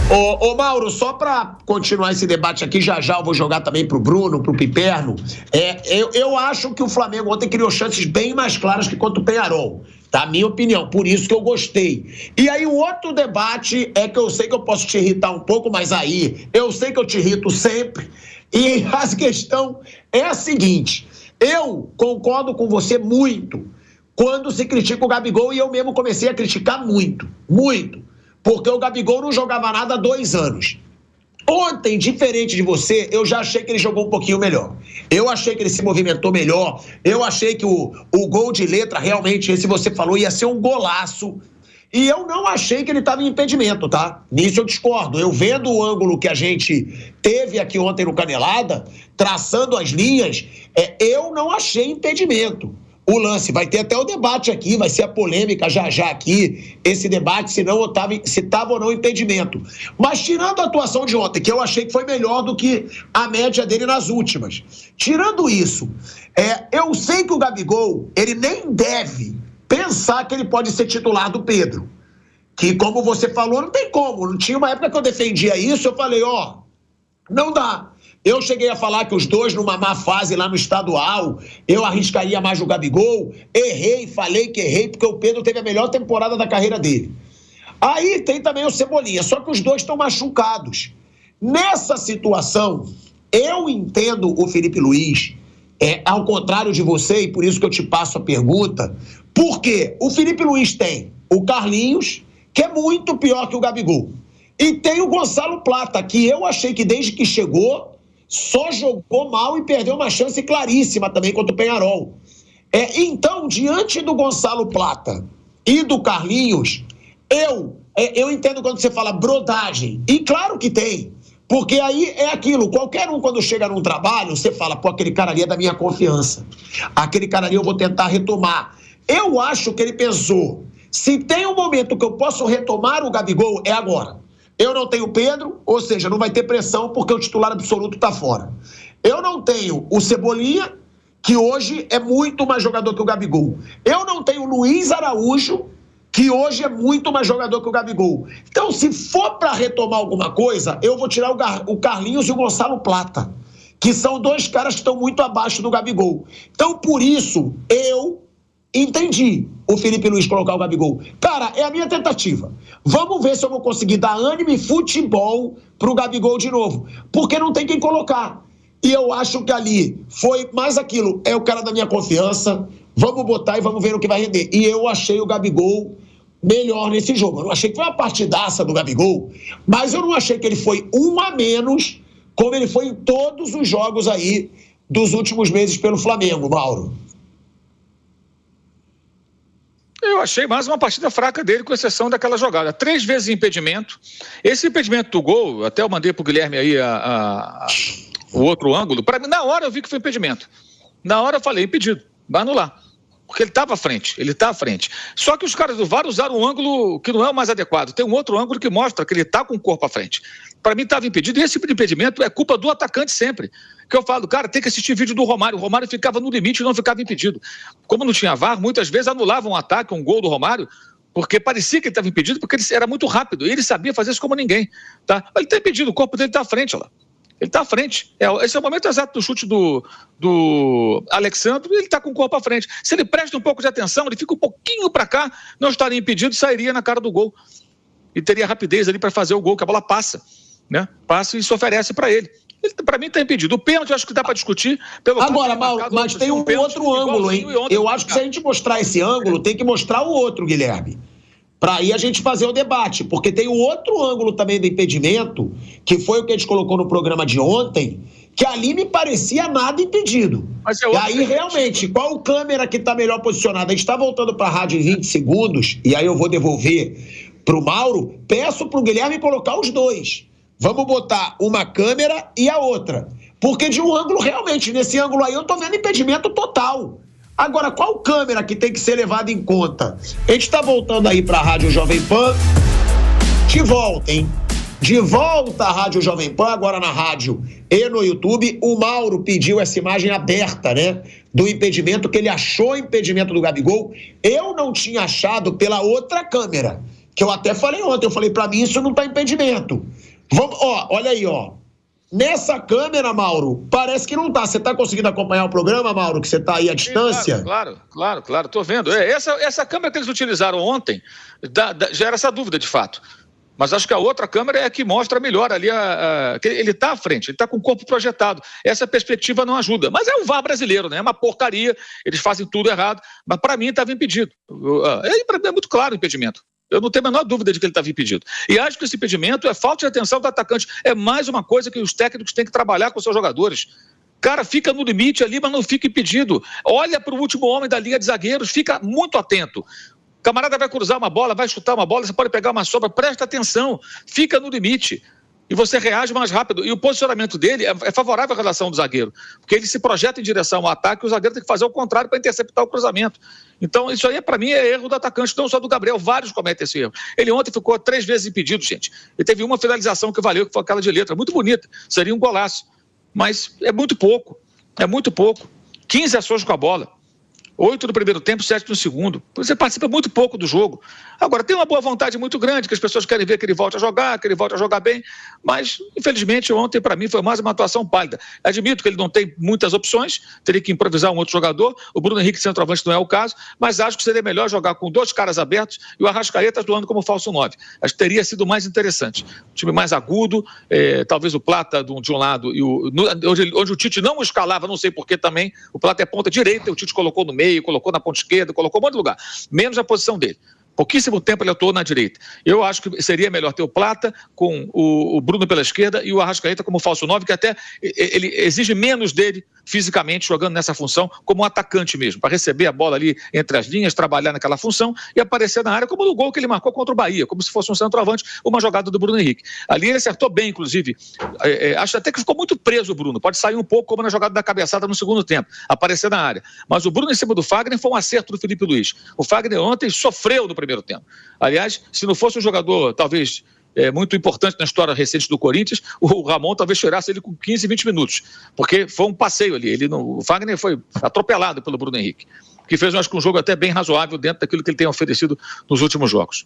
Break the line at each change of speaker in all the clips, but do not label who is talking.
Ô Mauro, só para continuar esse debate aqui, já eu vou jogar também pro Bruno, pro Piperno. Eu acho que o Flamengo ontem criou chances bem mais claras que contra o Peñarol, tá? Minha opinião, por isso que eu gostei. E aí o outro debate é que eu sei que eu posso te irritar um pouco, mas aí eu sei que eu te irrito sempre. E a questão é a seguinte, eu concordo com você muito quando se critica o Gabigol, e eu mesmo comecei a criticar muito, porque o Gabigol não jogava nada há 2 anos. Ontem, diferente de você, eu já achei que ele jogou um pouquinho melhor. Eu achei que ele se movimentou melhor, eu achei que o gol de letra, realmente, esse você falou, ia ser um golaço. E eu não achei que ele estava em impedimento, tá? Nisso eu discordo. Eu vendo o ângulo que a gente teve aqui ontem no Canelada, traçando as linhas, eu não achei impedimento. O lance, vai ter até o debate aqui, vai ser a polêmica já aqui, esse debate, se estava ou não impedimento. Mas tirando a atuação de ontem, que eu achei que foi melhor do que a média dele nas últimas. Tirando isso, eu sei que o Gabigol, ele nem deve pensar que ele pode ser titular do Pedro. Que, como você falou, não tem como. Não tinha uma época que eu defendia isso, eu falei, não dá. Eu cheguei a falar que os dois, numa má fase lá no estadual, eu arriscaria mais o Gabigol. Falei que errei, porque o Pedro teve a melhor temporada da carreira dele. Aí tem também o Cebolinha, só que os dois estão machucados. Nessa situação, eu entendo o Felipe Luiz, ao contrário de você, e por isso que eu te passo a pergunta, porque o Felipe Luiz tem o Carlinhos, que é muito pior que o Gabigol, e tem o Gonçalo Plata, que eu achei que desde que chegou, só jogou mal e perdeu uma chance claríssima também contra o Peñarol. Então, diante do Gonçalo Plata e do Carlinhos, eu entendo quando você fala brodagem, e claro que tem, porque aí é aquilo, qualquer um quando chega num trabalho, você fala, pô, aquele cara ali é da minha confiança, aquele cara ali eu vou tentar retomar. Eu acho que ele pensou, se tem um momento que eu posso retomar o Gabigol, é agora. Eu não tenho Pedro, ou seja, não vai ter pressão porque o titular absoluto está fora. Eu não tenho o Cebolinha, que hoje é muito mais jogador que o Gabigol. Eu não tenho o Luiz Araújo, que hoje é muito mais jogador que o Gabigol. Então, se for para retomar alguma coisa, eu vou tirar o Carlinhos e o Gonçalo Plata, que são 2 caras que estão muito abaixo do Gabigol. Então, por isso, eu entendi o Felipe Luiz colocar o Gabigol. Cara, é a minha tentativa. Vamos ver se eu vou conseguir dar ânimo e futebol pro Gabigol de novo. Porque não tem quem colocar. E eu acho que ali foi mais aquilo. É o cara da minha confiança. Vamos botar e vamos ver o que vai render. E eu achei o Gabigol melhor nesse jogo. Eu não achei que foi uma partidaça do Gabigol, mas eu não achei que ele foi um a menos como ele foi em todos os jogos aí dos últimos meses pelo Flamengo, Mauro.
Eu achei mais uma partida fraca dele, com exceção daquela jogada. 3 vezes impedimento. Esse impedimento do gol, até eu mandei pro Guilherme aí o outro ângulo. Para mim, na hora eu vi que foi impedimento. Na hora eu falei, impedido, vai anular. Porque ele estava à frente, ele está à frente. Só que os caras do VAR usaram um ângulo que não é o mais adequado. Tem um outro ângulo que mostra que ele está com o corpo à frente. Para mim estava impedido. E esse tipo de impedimento é culpa do atacante sempre. Que eu falo, cara, tem que assistir vídeo do Romário. O Romário ficava no limite e não ficava impedido. Como não tinha VAR, muitas vezes anulavam um ataque, um gol do Romário, porque parecia que ele estava impedido, porque ele era muito rápido. E ele sabia fazer isso como ninguém. Tá? Ele está impedido, o corpo dele está à frente, olha lá. Ele está à frente. Esse é o momento exato do chute do Alexandre, e ele está com o corpo à frente. Se ele presta um pouco de atenção, ele fica um pouquinho para cá, não estaria impedido, sairia na cara do gol. E teria rapidez ali para fazer o gol, que a bola passa, né? Passa e se oferece para ele. Para mim está impedido. O pênalti eu acho que dá para discutir.
Agora, Mauro, mas tem um outro ângulo, hein? Eu acho que se a gente mostrar esse ângulo, tem que mostrar o outro, Guilherme. Para aí a gente fazer o debate, porque tem o outro ângulo também do impedimento, que foi o que a gente colocou no programa de ontem, que ali me parecia nada impedido. E aí, realmente, qual câmera que está melhor posicionada? A gente está voltando para a rádio em 20 segundos, e aí eu vou devolver para o Mauro, peço para o Guilherme colocar os dois. Vamos botar uma câmera e a outra. Porque de um ângulo, realmente, nesse ângulo aí, eu estou vendo impedimento total. Agora, qual câmera que tem que ser levada em conta? A gente está voltando aí para a Rádio Jovem Pan. De volta, hein? De volta à Rádio Jovem Pan, agora na rádio e no YouTube. O Mauro pediu essa imagem aberta, né? Do impedimento, que ele achou impedimento do Gabigol. Eu não tinha achado pela outra câmera, que eu até falei ontem, eu falei, para mim isso não tá impedimento. Vamos, olha aí, nessa câmera, Mauro, parece que não tá. Você tá conseguindo acompanhar o programa, Mauro, que você tá aí à distância?
Claro, tô vendo. Essa câmera que eles utilizaram ontem, gera essa dúvida, de fato. Mas acho que a outra câmera é a que mostra melhor ali, que ele está à frente, ele está com o corpo projetado. Essa perspectiva não ajuda. Mas é o VAR brasileiro, né? É uma porcaria, eles fazem tudo errado. Mas para mim estava impedido. É muito claro o impedimento. Eu não tenho a menor dúvida de que ele estava impedido. E acho que esse impedimento é falta de atenção do atacante. É mais uma coisa que os técnicos têm que trabalhar com os seus jogadores. Cara, fica no limite ali, mas não fica impedido. Olha para o último homem da linha de zagueiros, fica muito atento. O camarada vai cruzar uma bola, vai chutar uma bola, você pode pegar uma sobra, presta atenção, fica no limite. E você reage mais rápido. E o posicionamento dele é favorável à relação do zagueiro, porque ele se projeta em direção ao ataque e o zagueiro tem que fazer o contrário para interceptar o cruzamento. Então, isso aí, para mim, é erro do atacante, não só do Gabriel. Vários cometem esse erro. Ele ontem ficou 3 vezes impedido, gente. E teve uma finalização que valeu, que foi aquela de letra. Muito bonita. Seria um golaço. Mas é muito pouco. 15 ações com a bola. 8 no primeiro tempo, 7 no segundo. Você participa muito pouco do jogo. Agora, tem uma boa vontade muito grande, que as pessoas querem ver que ele volte a jogar, que ele volte a jogar bem, mas, infelizmente, ontem, para mim, foi mais uma atuação pálida. Admito que ele não tem muitas opções, teria que improvisar um outro jogador, o Bruno Henrique centroavante não é o caso, mas acho que seria melhor jogar com 2 caras abertos e o Arrascaeta atuando como falso 9. Acho que teria sido mais interessante. Um time mais agudo, talvez o Plata de um lado, e onde o Tite não o escalava, não sei porquê também, o Plata é ponta direita, o Tite colocou no meio, colocou na ponta esquerda, colocou um monte de lugar, menos a posição dele. Pouquíssimo tempo ele atuou na direita. Eu acho que seria melhor ter o Plata com o Bruno pela esquerda e o Arrascaeta como falso 9, que até ele exige menos dele fisicamente, jogando nessa função, como um atacante mesmo, para receber a bola ali entre as linhas, trabalhar naquela função e aparecer na área, como no gol que ele marcou contra o Bahia, como se fosse um centroavante, uma jogada do Bruno Henrique. Ali ele acertou bem, inclusive. Acho até que ficou muito preso o Bruno, pode sair um pouco como na jogada da cabeçada no segundo tempo, aparecer na área. Mas o Bruno em cima do Fagner foi um acerto do Felipe Luiz. O Fagner ontem sofreu no primeiro tempo. Aliás, se não fosse um jogador, talvez, muito importante na história recente do Corinthians, o Ramon talvez tirasse ele com 15, 20 minutos, porque foi um passeio ali. O Fagner foi atropelado pelo Bruno Henrique, que fez, acho que, um jogo até bem razoável dentro daquilo que ele tem oferecido nos últimos jogos.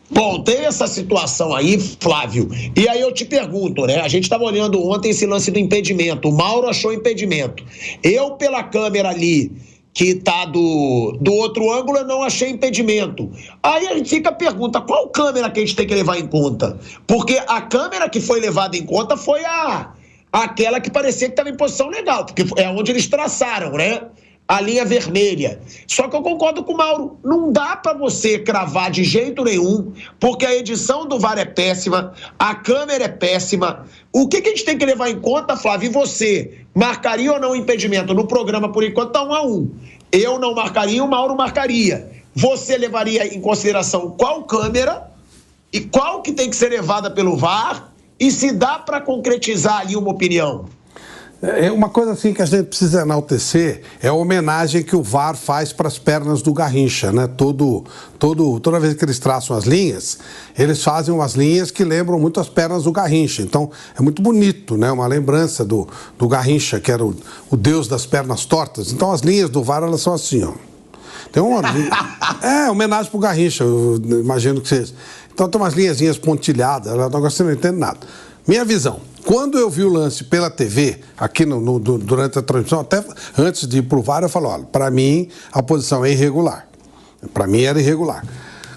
Bom, tem essa situação aí, Flávio, e aí eu te pergunto, né? A gente estava olhando ontem esse lance do impedimento, o Mauro achou impedimento. Eu, pela câmera ali, que tá do outro ângulo, eu não achei impedimento. Aí a gente fica a pergunta, qual câmera que a gente tem que levar em conta? Porque a câmera que foi levada em conta foi aquela que parecia que estava em posição legal, porque é onde eles traçaram, né? A linha vermelha. Só que eu concordo com o Mauro, não dá para você cravar de jeito nenhum, porque a edição do VAR é péssima, a câmera é péssima. O que a gente tem que levar em conta, Flávio? E você, marcaria ou não impedimento? No programa, por enquanto, tá 1-1. Eu não marcaria, o Mauro marcaria. Você levaria em consideração qual câmera e qual que tem que ser levada pelo VAR e se dá para concretizar ali uma opinião?
É uma coisa assim que a gente precisa enaltecer, é a homenagem que o VAR faz para as pernas do Garrincha, né? Toda vez que eles traçam as linhas, eles fazem umas linhas que lembram muito as pernas do Garrincha. Então, é muito bonito, né? Uma lembrança do Garrincha, que era o deus das pernas tortas. Então, as linhas do VAR, elas são assim, ó. Tem uma homenagem para o Garrincha, eu imagino que seja. Então, tem umas linhazinhas pontilhadas, agora você não entende nada. Minha visão. Quando eu vi o lance pela TV, aqui durante a transmissão, até antes de ir pro VAR, eu falo, olha, para mim a posição é irregular. Para mim era irregular.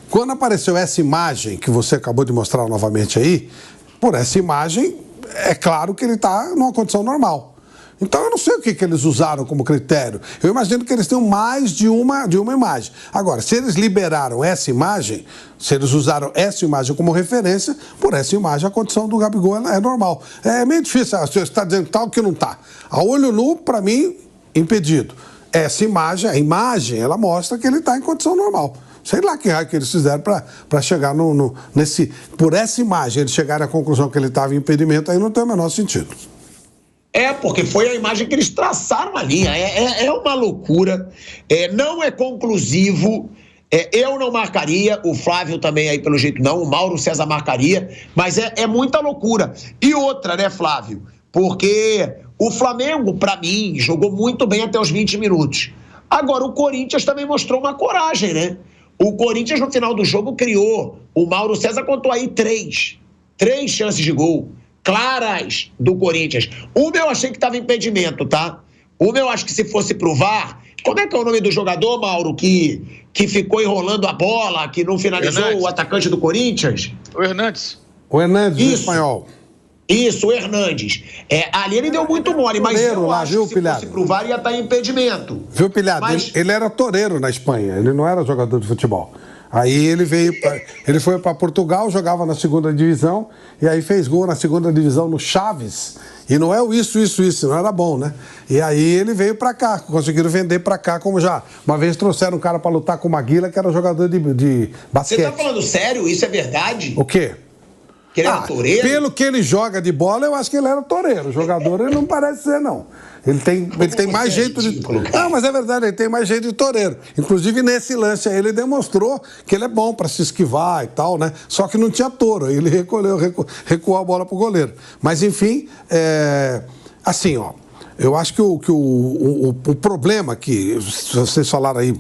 Quando apareceu essa imagem que você acabou de mostrar novamente aí, por essa imagem, é claro que ele está numa condição normal. Então eu não sei o que eles usaram como critério. Eu imagino que eles tenham mais de uma imagem. Agora, se eles liberaram essa imagem, se eles usaram essa imagem como referência, por essa imagem a condição do Gabigol é normal. É meio difícil, você está dizendo tal que não está. A olho nu, para mim, impedido. Essa imagem, a imagem, ela mostra que ele está em condição normal. Sei lá que raio que eles fizeram para chegar nesse... Por essa imagem, eles chegarem à conclusão que ele estava em impedimento, aí não tem o menor sentido.
Porque foi a imagem que eles traçaram a linha. É uma loucura. Não é conclusivo. Eu não marcaria. O Flávio também aí, pelo jeito, não. O Mauro César marcaria. Mas é muita loucura. E outra, né, Flávio? Porque o Flamengo, para mim, jogou muito bem até os 20 minutos. Agora, o Corinthians também mostrou uma coragem, né? O Corinthians, no final do jogo, criou. O Mauro César contou aí 3 chances de gol claras do Corinthians. Uma eu achei que estava impedimento, tá? Uma eu acho que se fosse pro VAR... Como é que é o nome do jogador, Mauro, que ficou enrolando a bola, que não finalizou, Hernandes. O atacante do Corinthians?
O Hernandes.
O Hernandes, do espanhol.
Isso, o Hernandes. Ali ele deu muito mole, mas eu
lá,
acho
viu,
que se
Pilhado?
fosse pro VAR ia estar em impedimento.
Viu, Pilhado?
Mas...
Ele era toureiro na Espanha, ele não era jogador de futebol. Aí ele foi para Portugal, jogava na segunda divisão, e aí fez gol na segunda divisão no Chaves. E não é o isso, não era bom, né? E aí ele veio para cá, conseguiram vender para cá, como já. Uma vez trouxeram um cara para lutar com o Maguila, que era jogador de basquete.
Você tá falando sério? Isso é verdade?
O quê?
Que ele era toureiro?
Pelo que ele joga de bola, eu acho que ele era toureiro. O jogador, ele não parece ser, não. Ele tem mais jeito de... Não, mas é verdade, ele tem mais jeito de toureiro. Inclusive, nesse lance aí, ele demonstrou que ele é bom para se esquivar e tal, né? Só que não tinha touro, aí ele recuou a bola pro goleiro. Mas, enfim, assim, ó... Eu acho que o problema que vocês falaram aí,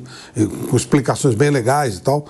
com explicações bem legais e tal,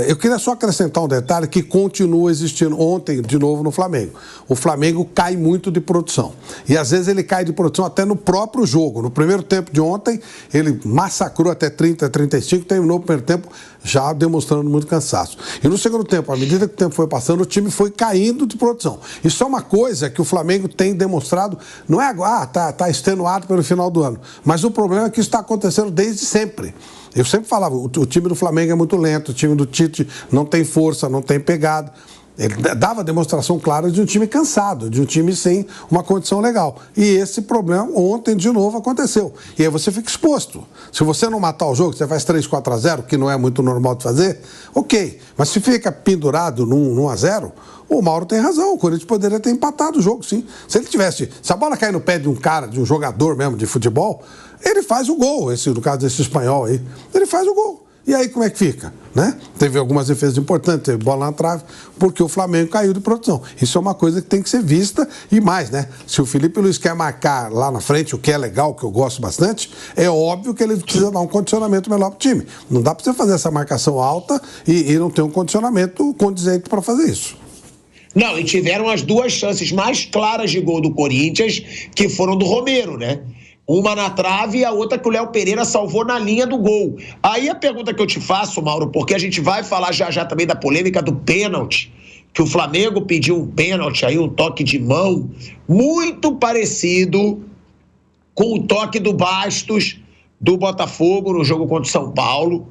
eu queria só acrescentar um detalhe que continua existindo ontem, de novo, no Flamengo. O Flamengo cai muito de produção. E às vezes ele cai de produção até no próprio jogo. No primeiro tempo de ontem, ele massacrou até 30, 35, terminou o primeiro tempo já demonstrando muito cansaço. E no segundo tempo, à medida que o tempo foi passando, o time foi caindo de produção. Isso é uma coisa que o Flamengo tem demonstrado, não é agora, tá extenuado pelo final do ano, mas o problema é que isso está acontecendo desde sempre. Eu sempre falava, o time do Flamengo é muito lento, o time do Tite não tem força, não tem pegada. Ele dava demonstração clara de um time cansado, de um time sem uma condição legal. E esse problema ontem de novo aconteceu. E aí você fica exposto. Se você não matar o jogo, você faz 3-4-0, que não é muito normal de fazer, ok. Mas se fica pendurado num 1-0, o Mauro tem razão. O Corinthians poderia ter empatado o jogo, sim. Se ele tivesse... Se a bola cair no pé de um cara, de um jogador mesmo de futebol, ele faz o gol. No caso desse espanhol aí, ele faz o gol. E aí como é que fica? Né? Teve algumas defesas importantes, teve bola na trave, porque o Flamengo caiu de produção. Isso é uma coisa que tem que ser vista e mais, né? Se o Felipe Luiz quer marcar lá na frente, o que é legal, que eu gosto bastante, é óbvio que ele precisa dar um condicionamento melhor pro time. Não dá para você fazer essa marcação alta e não ter um condicionamento condizente para fazer isso.
Não, e tiveram as 2 chances mais claras de gol do Corinthians, que foram do Romero, né? Uma na trave e a outra que o Léo Pereira salvou na linha do gol. Aí a pergunta que eu te faço, Mauro, porque a gente vai falar já também da polêmica do pênalti, que o Flamengo pediu um pênalti aí, um toque de mão, muito parecido com o toque do Bastos do Botafogo no jogo contra o São Paulo,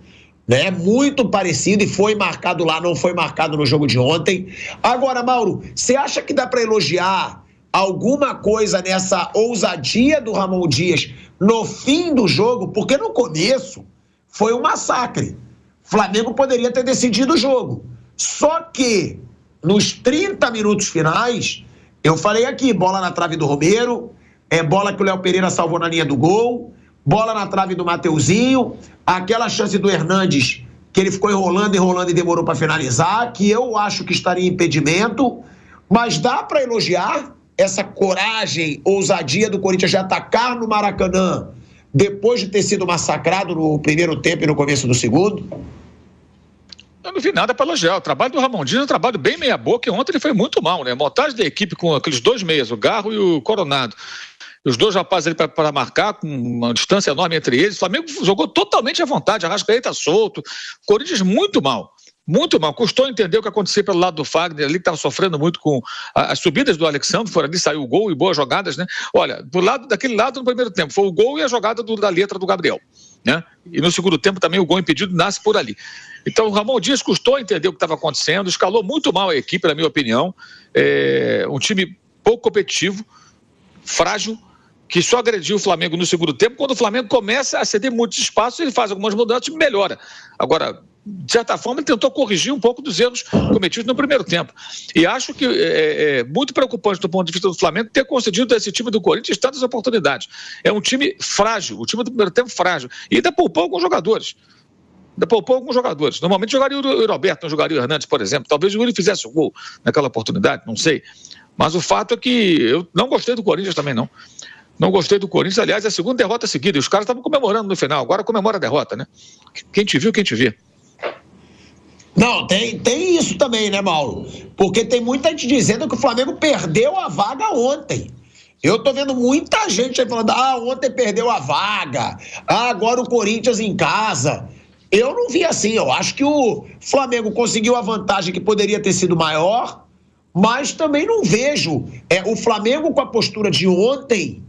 né? Muito parecido e foi marcado lá, não foi marcado no jogo de ontem. Agora, Mauro, você acha que dá para elogiar alguma coisa nessa ousadia do Ramon Dias no fim do jogo? Porque no começo foi um massacre. O Flamengo poderia ter decidido o jogo. Só que nos 30 minutos finais, eu falei aqui, bola na trave do Romero, bola que o Léo Pereira salvou na linha do gol, bola na trave do Mateuzinho, aquela chance do Hernandes, que ele ficou enrolando e demorou para finalizar, que eu acho que estaria em impedimento, mas dá para elogiar essa coragem, ousadia do Corinthians de atacar no Maracanã depois de ter sido massacrado no primeiro tempo e no começo do segundo?
Eu não vi nada para elogiar. O trabalho do Ramon Dias é um trabalho bem meia-boca, e ontem ele foi muito mal, né? A montagem da equipe com aqueles 2 meias, o Garro e o Coronado. Os 2 rapazes ali para marcar, com uma distância enorme entre eles. O Flamengo jogou totalmente à vontade, Arrascaeta solto. O Corinthians muito mal. Muito mal, custou entender o que aconteceu pelo lado do Fagner ali, que estava sofrendo muito com as subidas do Alexandre, por ali saiu o gol e boas jogadas, né? Olha, daquele lado no primeiro tempo, foi o gol e a jogada da letra do Gabriel, né? E no segundo tempo também o gol impedido nasce por ali. Então o Ramon Dias custou entender o que estava acontecendo, escalou muito mal a equipe, na minha opinião, um time pouco competitivo, frágil, que só agrediu o Flamengo no segundo tempo. Quando o Flamengo começa a ceder muitos espaços, ele faz algumas mudanças e melhora. Agora, de certa forma, ele tentou corrigir um pouco dos erros cometidos no primeiro tempo. E acho que é muito preocupante do ponto de vista do Flamengo ter concedido a esse time do Corinthians tantas oportunidades. É um time frágil, o time do primeiro tempo frágil. E ainda poupou alguns jogadores. Normalmente jogaria o Roberto, não jogaria o Hernandes, por exemplo. Talvez o Yuri fizesse o gol naquela oportunidade, não sei. Mas o fato é que eu não gostei do Corinthians também, não. Não gostei do Corinthians, aliás, é a segunda derrota seguida. E os caras estavam comemorando no final, agora comemora a derrota, né? Quem te viu, quem te vê.
Não, tem isso também, né, Mauro? Porque tem muita gente dizendo que o Flamengo perdeu a vaga ontem. Eu tô vendo muita gente aí falando, ontem perdeu a vaga, agora o Corinthians em casa. Eu não vi assim, eu acho que o Flamengo conseguiu a vantagem que poderia ter sido maior, mas também não vejo o Flamengo com a postura de ontem.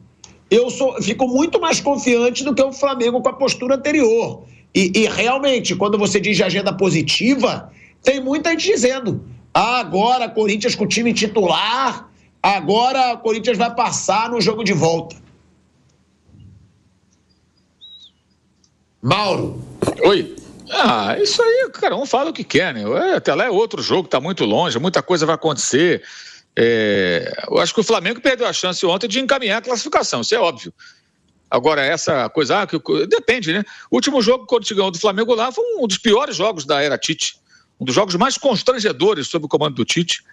Fico muito mais confiante do que o Flamengo com a postura anterior. E realmente, quando você diz de agenda positiva, tem muita gente dizendo, agora Corinthians com o time titular, agora o Corinthians vai passar no jogo de volta. Mauro.
Oi. Isso aí, cada um fala o que quer, né? Até lá é outro jogo, tá muito longe, muita coisa vai acontecer. Eu acho que o Flamengo perdeu a chance ontem de encaminhar a classificação, isso é óbvio. Agora, essa coisa, depende, né? O último jogo, quando ganhou do Flamengo lá, foi um dos piores jogos da era Tite. Um dos jogos mais constrangedores sob o comando do Tite.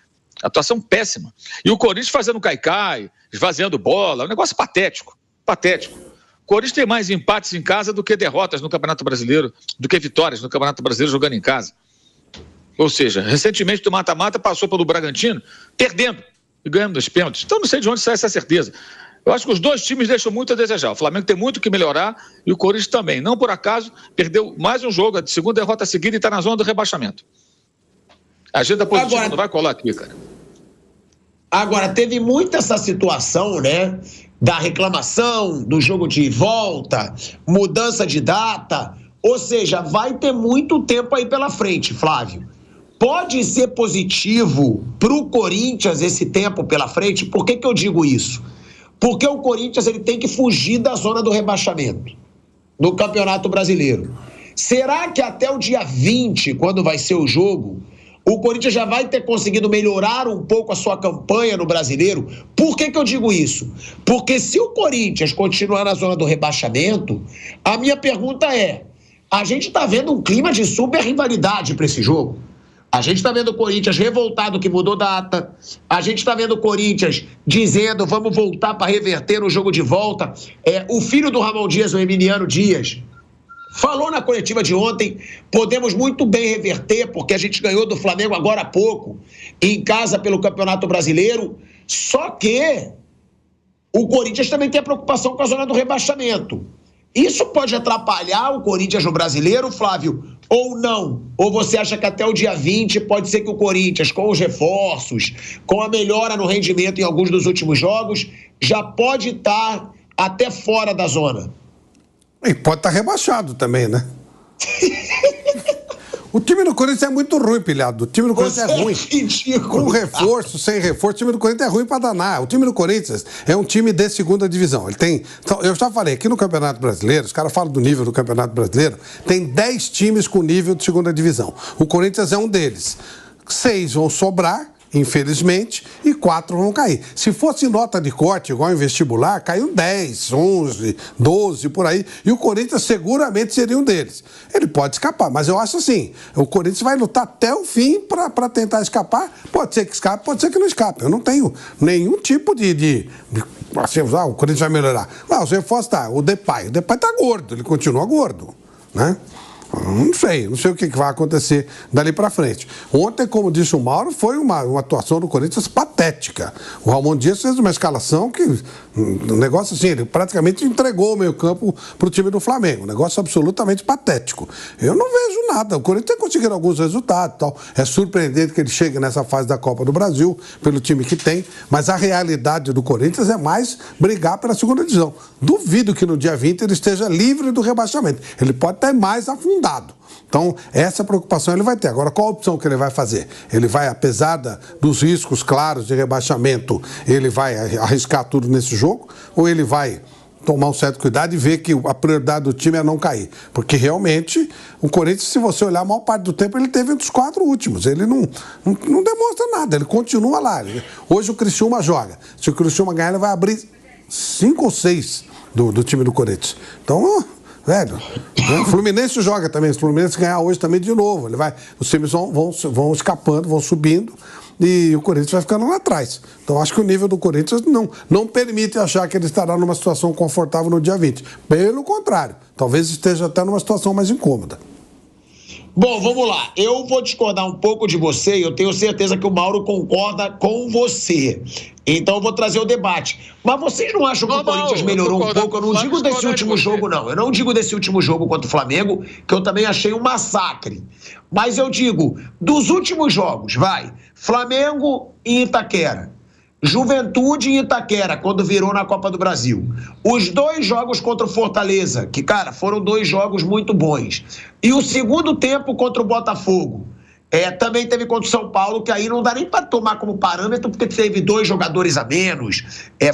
Atuação péssima. E o Corinthians fazendo caicai, esvaziando bola, um negócio patético. Patético. O Corinthians tem mais empates em casa do que derrotas no Campeonato Brasileiro, do que vitórias no Campeonato Brasileiro jogando em casa. Ou seja, recentemente do mata-mata passou pelo Bragantino, perdendo e ganhando dos pênaltis. Então não sei de onde sai essa certeza. Eu acho que os dois times deixam muito a desejar. O Flamengo tem muito que melhorar e o Corinthians também. Não por acaso, perdeu mais um jogo, a segunda derrota seguida e está na zona do rebaixamento. A agenda positiva não vai colar aqui, cara.
Agora, teve muito essa situação, né? Da reclamação, do jogo de volta, mudança de data. Ou seja, vai ter muito tempo aí pela frente, Flávio. Pode ser positivo para o Corinthians esse tempo pela frente? Por que eu digo isso? Porque o Corinthians ele tem que fugir da zona do rebaixamento no Campeonato Brasileiro. Será que até o dia 20, quando vai ser o jogo, o Corinthians já vai ter conseguido melhorar um pouco a sua campanha no Brasileiro? Por que eu digo isso? Porque se o Corinthians continuar na zona do rebaixamento, a minha pergunta é, a gente está vendo um clima de super rivalidade para esse jogo. A gente está vendo o Corinthians revoltado que mudou data. A gente está vendo o Corinthians dizendo vamos voltar para reverter no jogo de volta. O filho do Ramon Dias, o Emiliano Dias, falou na coletiva de ontem, podemos muito bem reverter, porque a gente ganhou do Flamengo agora há pouco, em casa pelo Campeonato Brasileiro. Só que o Corinthians também tem a preocupação com a zona do rebaixamento. Isso pode atrapalhar o Corinthians no Brasileiro, Flávio, ou não? Ou você acha que até o dia 20 pode ser que o Corinthians, com os reforços, com a melhora no rendimento em alguns dos últimos jogos, já pode estar até fora da zona?
E pode estar rebaixado também, né? O time do Corinthians é muito ruim, pilhado. O time do Corinthians é ruim. Com reforço, sem reforço, o time do Corinthians é ruim pra danar. O time do Corinthians é um time de segunda divisão. Ele tem. Então, eu já falei, aqui no Campeonato Brasileiro, os caras falam do nível do Campeonato Brasileiro, tem 10 times com nível de segunda divisão. O Corinthians é um deles. 6 vão sobrar, infelizmente, e 4 vão cair. Se fosse nota de corte, igual em vestibular, caiu 10, 11, 12, por aí, e o Corinthians seguramente seria um deles. Ele pode escapar, mas eu acho assim, o Corinthians vai lutar até o fim para tentar escapar. Pode ser que escape, pode ser que não escape. Eu não tenho nenhum tipo de assim, o Corinthians vai melhorar. Os reforços tá, o Depay tá gordo, ele continua gordo, né? Não sei o que vai acontecer dali para frente. Ontem, como disse o Mauro, foi uma atuação do Corinthians patética. O Ramon Dias fez uma escalação que, um negócio assim, ele praticamente entregou o meio-campo para o time do Flamengo. Um negócio absolutamente patético. Eu não vejo nada. O Corinthians tem conseguido alguns resultados e tal. É surpreendente que ele chegue nessa fase da Copa do Brasil, pelo time que tem, mas a realidade do Corinthians é mais brigar pela segunda divisão. Duvido que no dia 20 ele esteja livre do rebaixamento. Ele pode estar mais afundado. Então, essa preocupação ele vai ter. Agora, qual a opção que ele vai fazer? Ele vai, apesar dos riscos claros de rebaixamento, ele vai arriscar tudo nesse jogo? Ou ele vai tomar um certo cuidado e ver que a prioridade do time é não cair? Porque, realmente, o Corinthians, se você olhar, a maior parte do tempo ele teve entre os 4 últimos. Ele não demonstra nada, ele continua lá. Hoje o Criciúma joga. Se o Criciúma ganhar, ele vai abrir 5 ou 6 do time do Corinthians. Então... velho, o Fluminense joga também. Se o Fluminense ganhar hoje também de novo, os times vão escapando, vão subindo e o Corinthians vai ficando lá atrás. Então acho que o nível do Corinthians não permite achar que ele estará numa situação confortável no dia 20. Pelo contrário, talvez esteja até numa situação mais incômoda.
Bom, vamos lá. Eu vou discordar um pouco de você e eu tenho certeza que o Mauro concorda com você. Então eu vou trazer o debate. Mas vocês não acham que o Corinthians melhorou um pouco? Eu não digo desse último jogo, não. Eu não digo desse último jogo contra o Flamengo, que eu também achei um massacre. Mas eu digo, dos últimos jogos, Flamengo e Itaquera. Juventude em Itaquera, quando virou na Copa do Brasil. Os 2 jogos contra o Fortaleza, que, cara, foram 2 jogos muito bons. E o segundo tempo contra o Botafogo. Também teve contra o São Paulo, que aí não dá nem para tomar como parâmetro, porque teve 2 jogadores a menos.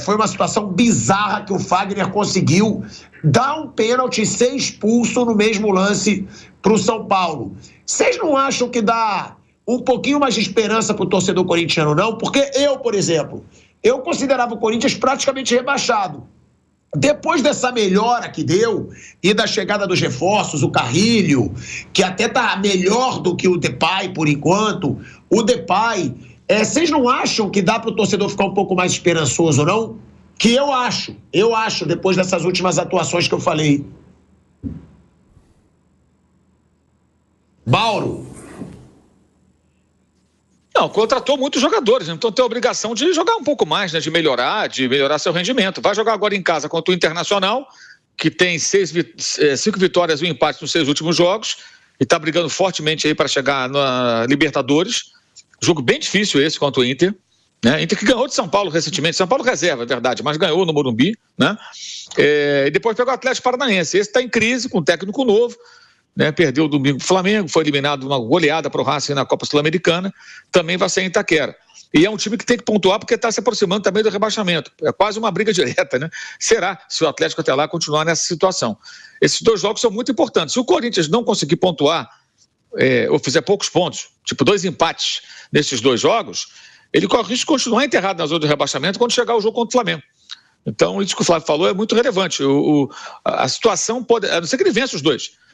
Foi uma situação bizarra que o Fagner conseguiu dar um pênalti e ser expulso no mesmo lance para o São Paulo. Vocês não acham que dá um pouquinho mais de esperança para o torcedor corintiano, não? Porque eu, por exemplo, eu considerava o Corinthians praticamente rebaixado. Depois dessa melhora que deu e da chegada dos reforços, o Carrilho, que até tá melhor do que o Depay por enquanto, o Depay, vocês não acham que dá para o torcedor ficar um pouco mais esperançoso, não? Que eu acho, depois dessas últimas atuações que eu falei. Mauro.
Não, contratou muitos jogadores, então tem a obrigação de jogar um pouco mais, né, de melhorar seu rendimento. Vai jogar agora em casa contra o Internacional, que tem 5 vitórias e 1 empate nos 6 últimos jogos, e está brigando fortemente aí para chegar na Libertadores. Jogo bem difícil esse contra o Inter, né? Inter que ganhou de São Paulo recentemente, São Paulo reserva, é verdade, mas ganhou no Morumbi, né? E depois pegou o Atlético Paranaense. Esse está em crise, com um técnico novo, né, perdeu domingo para o Flamengo, foi eliminado uma goleada para o Racing na Copa Sul-Americana, também vai ser em Itaquera. E é um time que tem que pontuar porque está se aproximando também do rebaixamento. É quase uma briga direta, né? Será se o Atlético até lá continuar nessa situação? Esses 2 jogos são muito importantes. Se o Corinthians não conseguir pontuar ou fizer poucos pontos, tipo 2 empates nesses 2 jogos, ele corre o risco de continuar enterrado na zona do rebaixamento quando chegar o jogo contra o Flamengo. Então, isso que o Flávio falou é muito relevante. A situação pode, a não ser que ele vença os 2.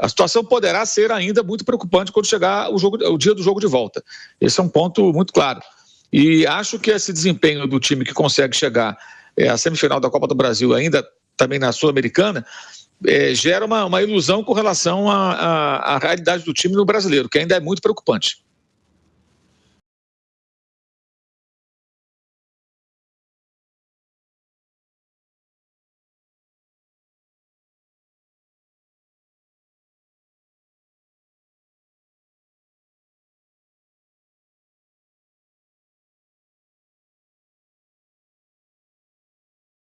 A situação poderá ser ainda muito preocupante quando chegar o dia do jogo de volta. Esse é um ponto muito claro. E acho que esse desempenho do time que consegue chegar à semifinal da Copa do Brasil, ainda também na Sul-Americana, gera uma ilusão com relação à realidade do time no brasileiro, que ainda é muito preocupante.